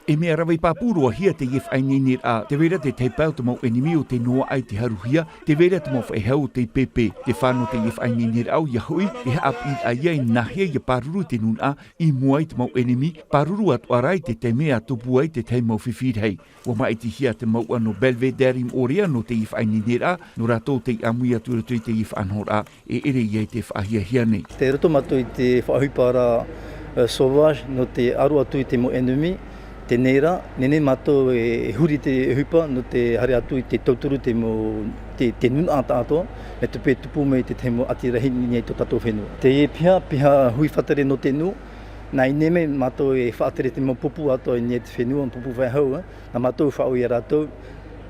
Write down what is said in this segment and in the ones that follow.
E mea rawai papurua hia te Faaineineraa, te vera te teipau te mau enimi o te noa ai te haruhia, te vera te mau whaihau te pepe, te whāno te Faaineineraa au iahui, e haapi a iai nahia i paruru te nuna i muai te mau enimi, paruru atu arai te mea tupu ai te teimau whiwhirhei. Wa mai te hia te mau ano Belvedere orea no te Faaineineraa, no rato te amui atu ratui te Faaineineraa, e ere iai te whaahia hia nei. Te roto matu i te whaahupara sauvage no te aru atu i te mau enimi, te neira, nene mato e huri te hupa no te hare atu i te tauturu te nuna ata ato, me te pe tupu me te mo atirahi ni to tato whenua. Te piha huiwhatare no te nu, nai neme mato e whaatere te mo pupu ato i ni te whenua, pupu whaihau, na mato whau i rato,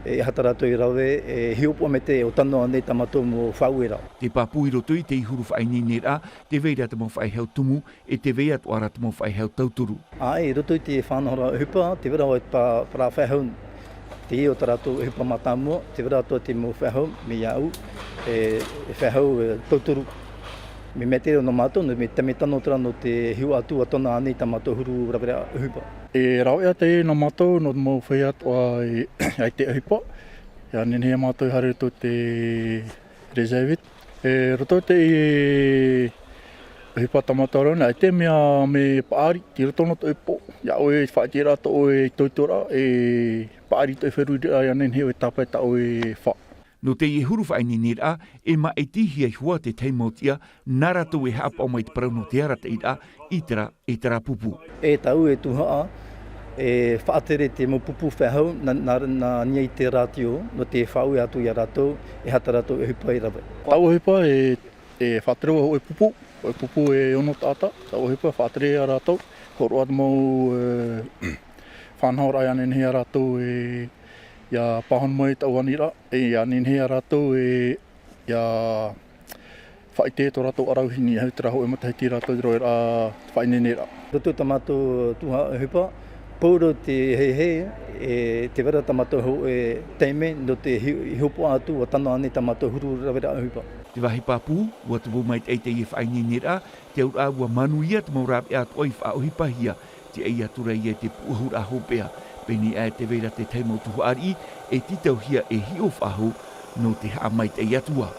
e hata rato i rawe, e hiopua me te o tano anei ta mato mo whau i rau. Te papu i roto i te ihuru Faaineineraa, te veira te mo whaihau tumu, e te veira tuara te mo whaihau tauturu. Ai, roto i te whanahora hupa, te vera o para whaihau, te i o tarato hupa matamua, te vera ato te mo whaihau, me iau, e whaihau tauturu. Me metere no mato, me tame tano tera no te hiu atu a tona anei ta mato huru rawera hupa. E rau ea te no mato, no mo whai atua ai te hupa. Ia nenea mato i hare to te reservit. E roto te hupa tamatarona, ai te mea me paari, ti roto no to e po. Ia oe whaitira to oe toitora, e paari to e wheruri ai anen heo e tapai ta oe wha. No te ihuru Faaineineraa, e ma e tihi ai hua te teimotia, nara tu e hapa o mai te parau no te ara te ira, i tera pupu. E tau e tuhaa, e whaatere te mo pupu whahau, na nia i te ratio, no te whau e atu i a ratou, e hata ratou e hupa i rawe. Tau hupa e whaatere o e pupu e ono tata, tau hupa whaatere a ratou, ko roa mau whanhaura ai anen hea ratou e ia pahon mai tau anira, e anen hea ratou e ia whaite to ratou arauhini, hau te raho e matahiti ratou i roer a Faaineineraa. Roto tamato tuha hupa, pauro te hei, e te vera tamato ho e teime no te hiupo atu o tano ane tamato huru rawera hupa. Te wahi papu, ua te bumai te eite i Faaineineraa, te ura ua manuia te maurapi atu oi whaohipahia, te eia tura i e te puhura hopea. Peni e te veira te teimo tuhu ari, e titau hia e hio whahu no te haa mai te iatua.